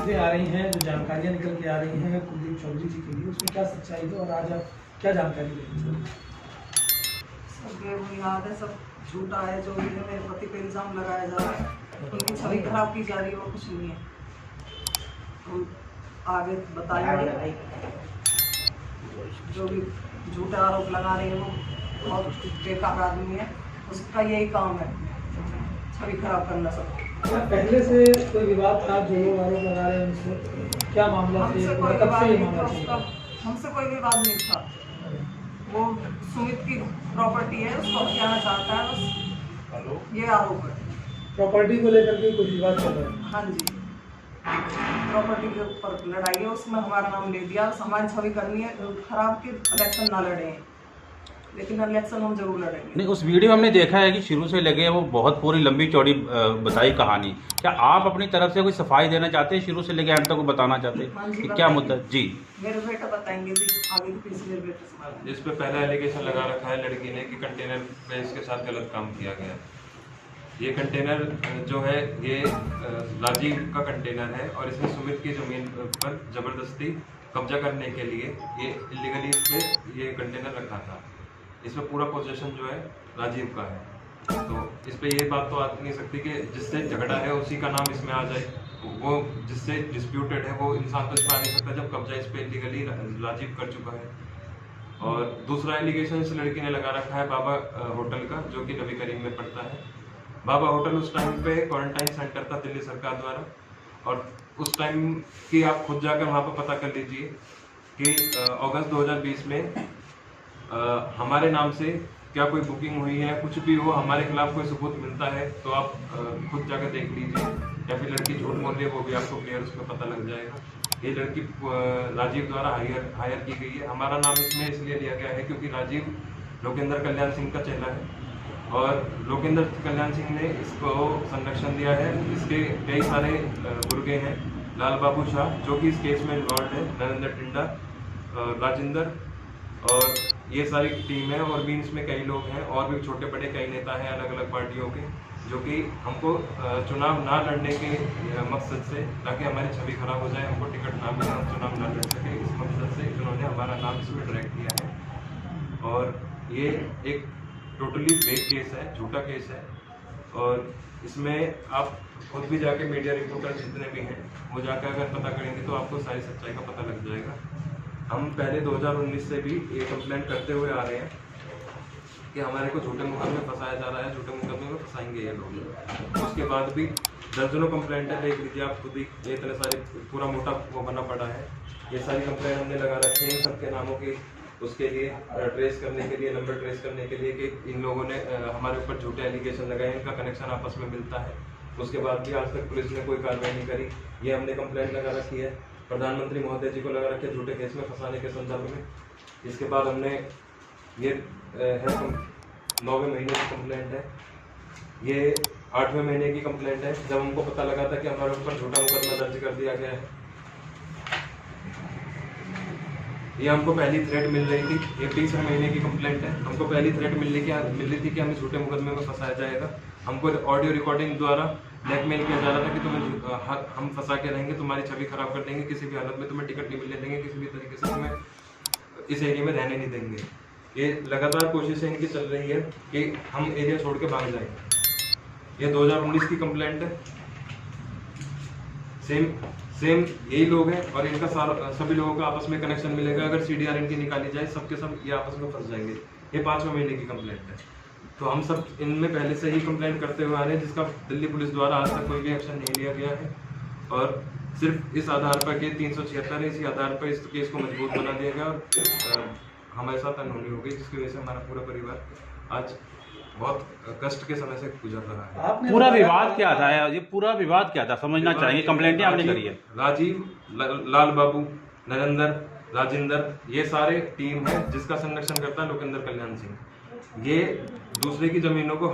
बातें आ रही हैं, जो जानकारियां निकल के आ रही हैं कुलदीप चौधरी जी के लिए, उसमें क्या सच्चाई है और आज आप क्या जानकारी देंगे? सब बेबुनियाद है, सब झूठा है। जो भी है मेरे पति पे इल्ज़ाम लगाया जा रहा है, उनकी छवि खराब की जा रही है और कुछ नहीं है। तो आगे बताइए, जो भी झूठे आरोप लगा रहे हैं वो बहुत बेकार आदमी है, उसका यही काम है, छवि खराब करना सब। क्या पहले से कोई विवाद था? जो लोग आरोप लगा रहे हैं उनसे क्या मामला हमसे है? कोई कब विवाद से ये नहीं था, मामला उसका चल हमसे कोई विवाद नहीं था। वो सुमित की प्रॉपर्टी है, उसको हथियाना चाहता है, बस ये आरोप है। प्रॉपर्टी को लेकर के कुछ विवाद चल रहा है? हाँ जी, प्रॉपर्टी के ऊपर लड़ाई है, उसमें हमारा नाम ले दिया। हमारी छवि करनी है खराब कि इलेक्शन ना लड़े, लेकिन इलेक्शन हम जरूर लड़ेंगे। नहीं, उस वीडियो में हमने देखा है कि शुरू से लगे वो बहुत पूरी लंबी चौड़ी बताई कहानी। क्या आप अपनी तरफ से कोई सफाई देना चाहते हैं? शुरू से लेके अंत तक को बताना चाहते हाँ हैं जी, कि क्या मुद्दा? जी, मेरे बेटा बताएंगे जी, आगे की पीछे मेरे बेटे से। जिस पे पहला एलिगेशन लगा रखा है लड़की ने कि कंटेनर पे इसके साथ गलत काम किया गया। ये कंटेनर जो है ये राजीव का कंटेनर है और इसने सुमित की ज़मीन पर ज़बरदस्ती कब्जा करने के लिए ये इलीगली इस पे ये कंटेनर रखा था। इसमें पूरा पोजीशन जो है राजीव का है, तो इस पे ये बात तो आ नहीं सकती कि जिससे झगड़ा है उसी का नाम इसमें आ जाए। वो जिससे डिस्प्यूटेड है वो इंसान तो इस पर आ नहीं सकता जब कब्जा इस पे इलीगली राजीव कर चुका है। और दूसरा एलिगेशन इस लड़की ने लगा रखा है बाबा होटल का, जो कि नबी करीम में पड़ता है। बाबा होटल उस टाइम पे क्वारंटाइन सेंटर था दिल्ली सरकार द्वारा, और उस टाइम की आप खुद जाकर वहाँ पर पता कर लीजिए कि अगस्त 2020 में हमारे नाम से क्या कोई बुकिंग हुई है, कुछ भी हो, हमारे खिलाफ कोई सबूत मिलता है तो आप खुद जाकर देख लीजिए, या फिर लड़की झूठ बोल रही है वो भी आपको क्लियर उसमें पता लग जाएगा। ये लड़की राजीव द्वारा हायर की गई है। हमारा नाम इसमें इसलिए लिया गया है क्योंकि राजीव लोकेंद्र कल्याण सिंह का चेला है और लोकेंद्र कल्याण सिंह ने इसको संरक्षण दिया है। इसके कई सारे गुर्गे हैं, लाल बाबू शाह जो कि इस केस में इन्वॉल्व है, नरेंद्र टिंडा, राजेंद्र, और ये सारी टीम है। और भी इसमें कई लोग हैं और भी छोटे बड़े कई नेता हैं अलग अलग पार्टियों के, जो कि हमको चुनाव ना लड़ने के मकसद से, ताकि हमारी छवि खराब हो जाए, हमको टिकट ना मिले, हम चुनाव ना लड़ सके, इस मकसद से इन्होंने हमारा नाम इसमें डायरेक्ट किया है। और ये एक टोटली फेक केस है, झूठा केस है, और इसमें आप खुद भी जाके मीडिया रिपोर्टर जितने भी हैं वो जाकर अगर पता करेंगे तो आपको सारी सच्चाई का पता लग जाएगा। हम पहले 2019 से भी ये कंप्लेंट करते हुए आ रहे हैं कि हमारे को झूठे मुकदमे में फंसाया जा रहा है, झूठे मुकदमे में फंसाएंगे ये लोग। उसके बाद भी दर्जनों कंप्लेंट है, देख लीजिए आप खुद ही, ये इतने सारे पूरा मोटा वो बना पड़ा है। ये सारी कंप्लेंट हमने लगा रखी है सबके नामों की, उसके लिए ट्रेस करने के लिए, नंबर ट्रेस करने के लिए कि इन लोगों ने हमारे ऊपर झूठे एलिगेशन लगाए, इनका कनेक्शन आपस में मिलता है। उसके बाद भी आज तक पुलिस ने कोई कार्रवाई नहीं करी। ये हमने कंप्लेंट लगा रखी है, प्रधानमंत्री महोदय जी को लगा रखे झूठे केस में फंसाने के संदर्भ में। इसके बाद हमने ये है 9वें महीने की कंप्लेंट है, ये 8वें महीने की कंप्लेंट है, जब हमको पता लगा था कि हमारे ऊपर झूठा मुकदमा दर्ज कर दिया गया है। ये हमको पहली थ्रेट मिल रही थी, ये 20वें महीने की कंप्लेंट है। हमको पहली थ्रेट मिल रही थी कि हमें झूठे मुकदमे में फंसाया जाएगा। हमको ऑडियो रिकॉर्डिंग द्वारा ब्लैकमेल किया जा रहा था कि तुम्हें हम फंसा के रहेंगे, तुम्हारी छवि खराब कर देंगे, किसी भी हालत में तुम्हें टिकट नहीं मिलने देंगे, किसी भी तरीके से तुम्हें इस एरिया में रहने नहीं देंगे। ये लगातार कोशिशें इनकी चल रही है कि हम एरिया छोड़ के भाग जाएं। ये 2019 की कंप्लेंट है, सेम यही लोग हैं और इनका सभी लोगों का आपस में कनेक्शन मिलेगा। अगर CDR इनकी निकाली जाए सबके सब ये आपस में फंस जाएंगे। ये 5वें महीने की कंप्लेंट है, तो हम सब इनमें पहले से ही कंप्लेंट करते हुए आ रहे हैं, जिसका दिल्ली पुलिस द्वारा आज तक कोई भी एक्शन नहीं लिया गया है। और सिर्फ इस आधार पर कि 376 है, इसी आधार पर इस केस को मजबूत बना दिया गया और हमारे साथ अनहोनी हो गई, जिसकी वजह से हमारा पूरा परिवार आज बहुत कष्ट के समय से गुजर रहा है। पूरा विवाद क्या था? ये पूरा विवाद क्या था समझना चाहिए। कंप्लेंट आपने करी है, राजीव, लाल बाबू, नरेंद्र, राजेंद्र, ये सारे टीम है जिसका संरक्षण करता है लोकेंद्र कल्याण सिंह। ये दूसरे की जमीनों को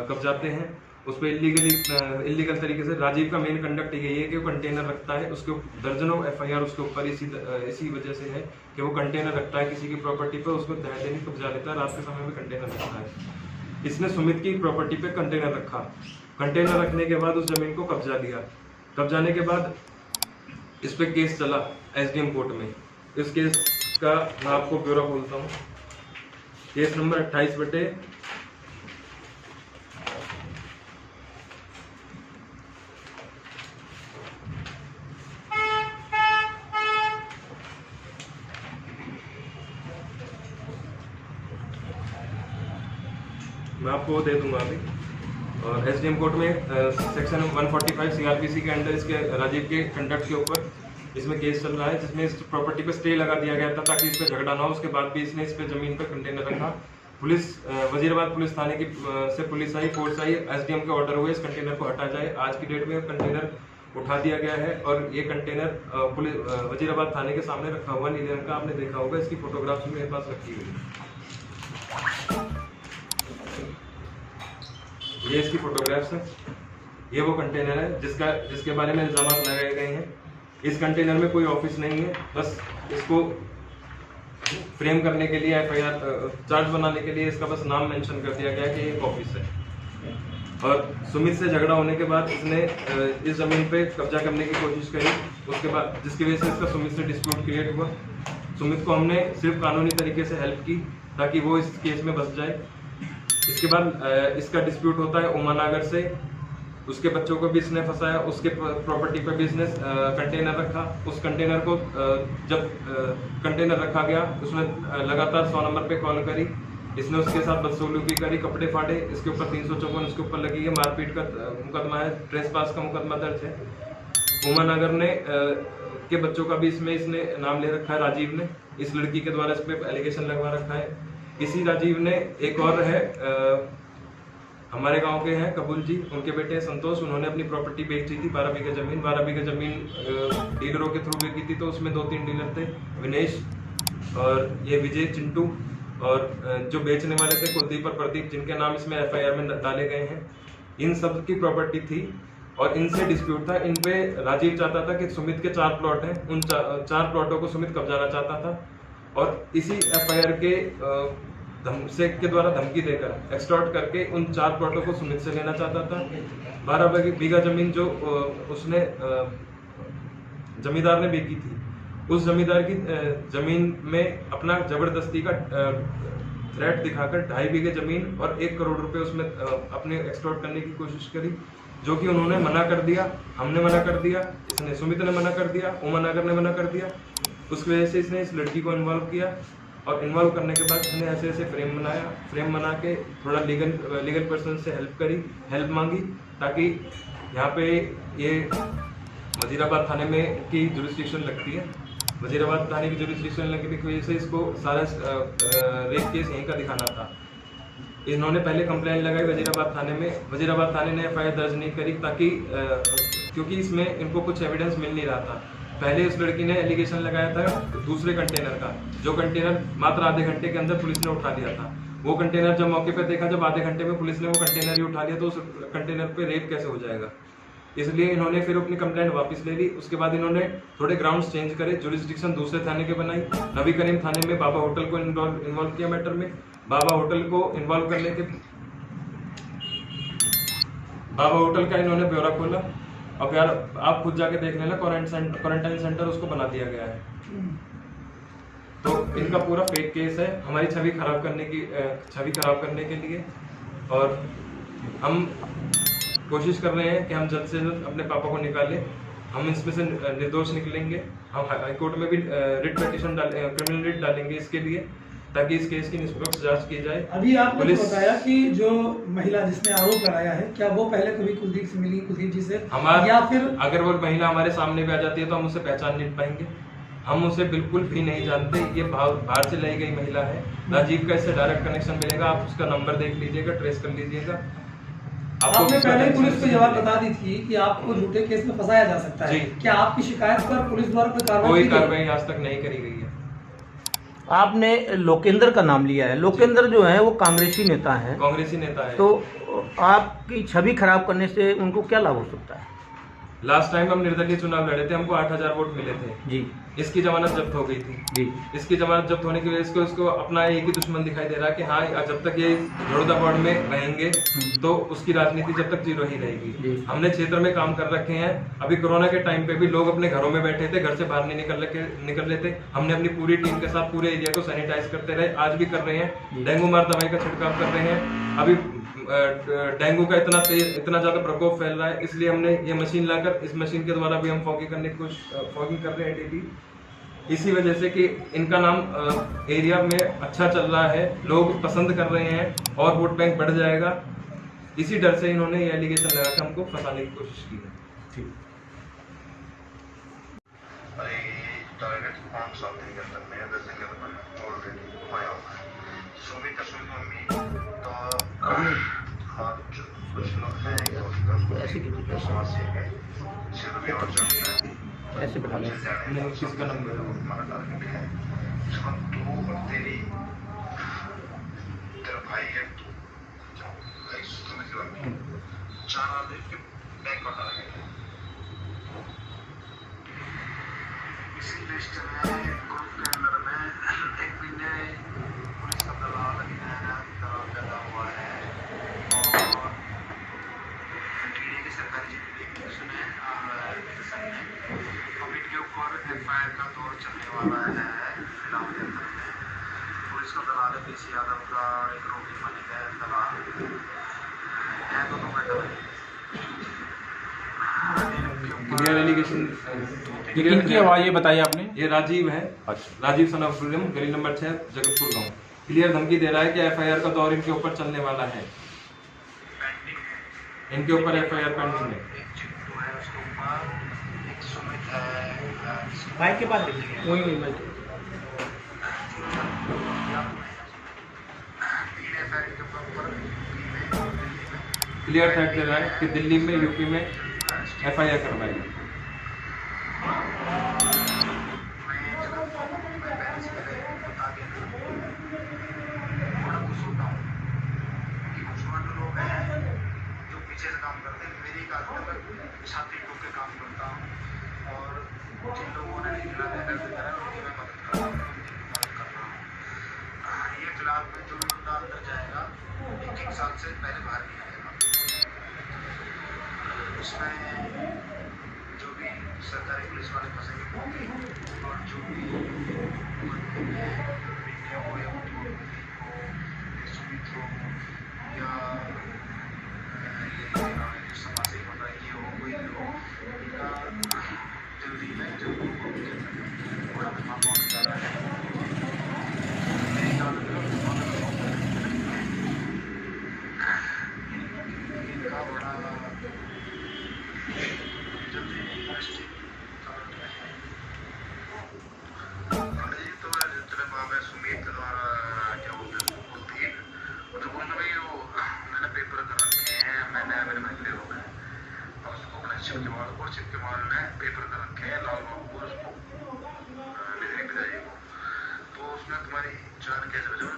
कब्जाते हैं, उस पर इलीगल तरीके से। राजीव का मेन कंडक्ट यही है कि वो कंटेनर रखता है, उसके दर्जनों FIR उसके ऊपर इसी वजह से है कि वो कंटेनर रखता है किसी की प्रॉपर्टी पर, उसको दहलीनी कब्जा लेता है, रात के समय में कंटेनर रखता है। इसने सुमित की प्रॉपर्टी पे कंटेनर रखा, कंटेनर रखने के बाद उस जमीन को कब्जा लिया। कब्जाने के बाद इस पे केस चला एसडीएम कोर्ट में। इस केस का मैं आपको ब्यौरा बोलता हूँ। Case number 28/। मैं आपको दे दूंगा अभी। और एसडीएम कोर्ट में सेक्शन 145 सीआरपीसी के अंडर इसके राजीव के कंडक्ट के ऊपर इसमें केस चल रहा है, जिसमें इस प्रॉपर्टी पे स्टे लगा दिया गया था ताकि इस पे झगड़ा ना हो। उसके बाद भी इसने इस पे जमीन पर कंटेनर रखा। पुलिस वजीराबाद पुलिस थाने की से पुलिस आई, फोर्स आई, एसडीएम के ऑर्डर हुए इस कंटेनर को हटा जाए। आज की डेट में कंटेनर उठा दिया गया है और ये कंटेनर पुलिस वजीराबाद थाने के सामने रखा हुआ नीले रंग का, आपने देखा होगा। इसकी फोटोग्राफ्स मेरे पास रखी हुई है। ये इसकी फोटोग्राफ्स है। ये वो कंटेनर है जिसके बारे में इल्जाम लगाए गए हैं। इस कंटेनर में कोई ऑफिस नहीं है, बस इसको फ्रेम करने के लिए एफआईआर चार्ज बनाने के लिए इसका बस नाम मेंशन कर दिया गया कि एक ऑफिस है। और सुमित से झगड़ा होने के बाद इसने इस जमीन पे कब्जा करने की कोशिश करी। उसके बाद जिसकी वजह से इसका सुमित से डिस्प्यूट क्रिएट हुआ। सुमित को हमने सिर्फ कानूनी तरीके से हेल्प की ताकि वो इस केस में बच जाए। इसके बाद इसका डिस्प्यूट होता है उमानगर से। उसके बच्चों को भी इसने फंसाया, उसके प्रॉपर्टी पर भी इसने कंटेनर रखा। उस कंटेनर को जब कंटेनर रखा गया उसने लगातार 100 नंबर पे कॉल करी। इसने उसके साथ बदसलूकी करी, कपड़े फाड़े। इसके ऊपर 354 इसके ऊपर लगी है, मारपीट का मुकदमा है, ट्रेसपास का मुकदमा दर्ज है। उमानगर ने के बच्चों का भी इसने नाम ले रखा है, राजीव ने। इस लड़की के द्वारा इस पर एलिगेशन लगवा रखा है। इसी राजीव ने एक और है हमारे गांव के हैं कबूल जी, उनके बेटे हैं संतोष। उन्होंने अपनी प्रॉपर्टी बेची थी 12 बीघा जमीन। 12 बीघा जमीन डीलरों के थ्रू बेची थी, तो उसमें 2-3 डीलर थे, विनेश और ये विजय, चिंटू, और जो बेचने वाले थे कुलदीप और प्रदीप, जिनके नाम इसमें एफआईआर में डाले गए हैं। इन सब की प्रॉपर्टी थी और इनसे डिस्प्यूट था। इन पे राजीव चाहता था कि सुमित के 4 प्लॉट हैं, उन 4 प्लॉटों को सुमित कब्जाना चाहता था। और इसी एफआईआर के के द्वारा धमकी देकर एक्सटॉर्ट करके उन 4 प्लॉटों को सुमित से लेना चाहता था। 12 बीघा जमीन जो उसने जमींदार ने बेची थी, उस जमींदार की जमीन में अपना जबरदस्ती का थ्रेट दिखाकर 2.5 बीघे जमीन और 1 करोड़ रुपए उसमें अपने एक्सटॉर्ट करने की कोशिश करी, जो कि उन्होंने मना कर दिया। हमने मना कर दिया, इसने सुमित ने मना कर दिया, उमानगर ने मना कर दिया। उसकी वजह से इसने इस लड़की को इन्वॉल्व किया और इन्वॉल्व करने के बाद इसने ऐसे फ्रेम बनाया। फ्रेम बना के थोड़ा लीगल पर्सन से हेल्प मांगी, ताकि यहाँ पे ये वजीराबाद थाने में की जुरिस्डिक्शन लगती है। वजीराबाद थाने की जुरिस्डिक्शन लगने की वजह से इसको सारा रेप केस यहीं का दिखाना था। इन्होंने पहले कंप्लेंट लगाई वजीराबाद थाने में। वजीराबाद थाने ने एफआईआर दर्ज नहीं करी, ताकि क्योंकि इसमें इनको कुछ एविडेंस मिल नहीं रहा था। पहले इस लड़की ने एलिगेशन लगाया था दूसरे कंटेनर का, जो कंटेनर मात्र आधे घंटे के अंदर पुलिस ने उठा लिया था। वो कंटेनर जब मौके पर देखा, जब आधे घंटे में पुलिस ने वो कंटेनर ही उठा लिया, तो उस कंटेनर पे रेप कैसे हो जाएगा। इसलिए इन्होंने फिर अपनी कंप्लेंट वापस ले ली। उसके बाद इन्होंने थोड़े ग्राउंड्स चेंज करे, जुरिस्डिक्शन दूसरे थाने के बनाई। नबी करीम थाने में बाबा होटल को इन्वॉल्व किया मैटर में। बाबा होटल को इन्वॉल्व करने के बाबा होटल का इन्होंने ब्यौरा खोला। अब यार आप खुद जाके देख लेना, क्वारंटाइन सेंटर उसको बना दिया गया है। तो इनका पूरा फेक केस है, हमारी छवि खराब करने के लिए। और हम कोशिश कर रहे हैं कि हम जल्द से जल्द अपने पापा को निकालें। हम इसमें से निर्दोष निकलेंगे। हम हाईकोर्ट में भी रिट पिटीशन क्रिमिनल रिट डालेंगे इसके लिए, ताकि इस केस की निष्पक्ष जांच की जाए। अभी आपने बताया कि जो महिला जिसने आरोप लगाया है, क्या वो पहले कभी कुलदीप से मिली, कुलदीप जी से, या फिर अगर वो महिला हमारे सामने भी आ जाती है तो हम उसे पहचान नहीं पाएंगे। हम उसे बिल्कुल भी नहीं जानते। ये बाहर से लाई गई महिला है। राजीव का इससे डायरेक्ट कनेक्शन मिलेगा, आप उसका नंबर देख लीजिएगा, ट्रेस कर लीजिएगा। आपने पहले पुलिस को जवाब बता दी थी कि आपको झूठे केस में फंसाया जा सकता है। क्या आपकी शिकायत पर पुलिस द्वारा कोई कार्रवाई आज तक नहीं करी गई है। आपने लोकेंद्र का नाम लिया है। लोकेंद्र जो है वो कांग्रेसी नेता है। कांग्रेसी नेता है। तो आपकी छवि खराब करने से उनको क्या लाभ हो सकता है? लास्ट टाइम हम निर्दलीय चुनाव लड़े थे, हमको 8,000 वोट मिले थे जी इसकी जमानत जब्त हो गई थी जी इसकी जमानत जब्त होने की वजह से इसको अपना एक ही दुश्मन दिखाई दे रहा है कि हाँ जब तक ये बड़ौदा बोर्ड में रहेंगे तो उसकी राजनीति जब तक जीरो ही रहेगी। हमने क्षेत्र में काम कर रखे हैं। अभी कोरोना के टाइम पे भी लोग अपने घरों में बैठे थे, घर से बाहर नहीं निकल रहे थे। हमने अपनी पूरी टीम के साथ पूरे एरिया को सैनिटाइज करते रहे, आज भी कर रहे हैं। डेंगू मार दवाई का छिड़काव कर रहे हैं। अभी डेंगू का इतना ज्यादा प्रकोप फैल रहा है, इसलिए हमने ये मशीन लाकर इस मशीन के द्वारा भी हम फॉगिंग करने की फॉगिंग कर रहे हैं डेली। इसी वजह से कि इनका नाम एरिया में अच्छा चल रहा है, लोग पसंद कर रहे हैं और वोट बैंक बढ़ जाएगा। इसी डर से इन्होंने ये एलिगेशन लगा के हमको फंसाने की कोशिश की है। ठीक। ऐसे बैठा लें। किसका नंबर इसी लिस्ट में ग्रुप के अंदर में एक महीने पुलिस का दलाल लगा हुआ है और टीडे की सरकारी उसने कमिट के ऊपर एफआईआर का दौर चलने वाला है फिलहाल के अंदर में। पुलिस का दलाल है पीसी यादव का और एक रोगी मनी का दलाल है, दोनों का दलाल। क्लियर एलिगेशन ये किनकी आवाज ये बताइए आपने? ये राजीव है। अच्छा। राजीव सन ऑफ फ्रीडम, गली नंबर 6, जगतपुर गांव। क्लियर धमकी दे रहा है कि एफआईआर का दौर इनके ऊपर चलने वाला है, इनके ऊपर एफआईआर पेंडिंग है। माइक के पास वही माइक। क्लियर थ्रेट दे रहा है कि दिल्ली में, यूपी में एफआईआर करवाएगा। छाती ठोक के काम करता हूँ और जिन लोगों ने निकला लेकर उनकी मैं मदद कर रहा हूँ। ये फिलहाल में जो बंदा अंदर जाएगा 1 साल से पहले बाहर नहीं आएगा। उसमें जो भी सरकारी पुलिस वाले फंसेंगे और जो भी हो या सुमित हो या समाज से होता है, ये हो कोई भी हो, इनका जल्दी में जब बड़ा दिमाग होने जा रहा है। मेरी ख्याल में इनका बड़ा जल्दी अरेस्ट तो मैं सुमित द्वारा क्या बोलते हैं तो बोलना भाई वो मैंने पेपर कर रखे हैं, मैंने मेरे महल्ले हो गए और उसको चिपके माल ने पेपर कर रखे हैं लाल बाबू को, उसको बिजली पिताजी को। तो उसमें तुम्हारी जान कैसे बचे?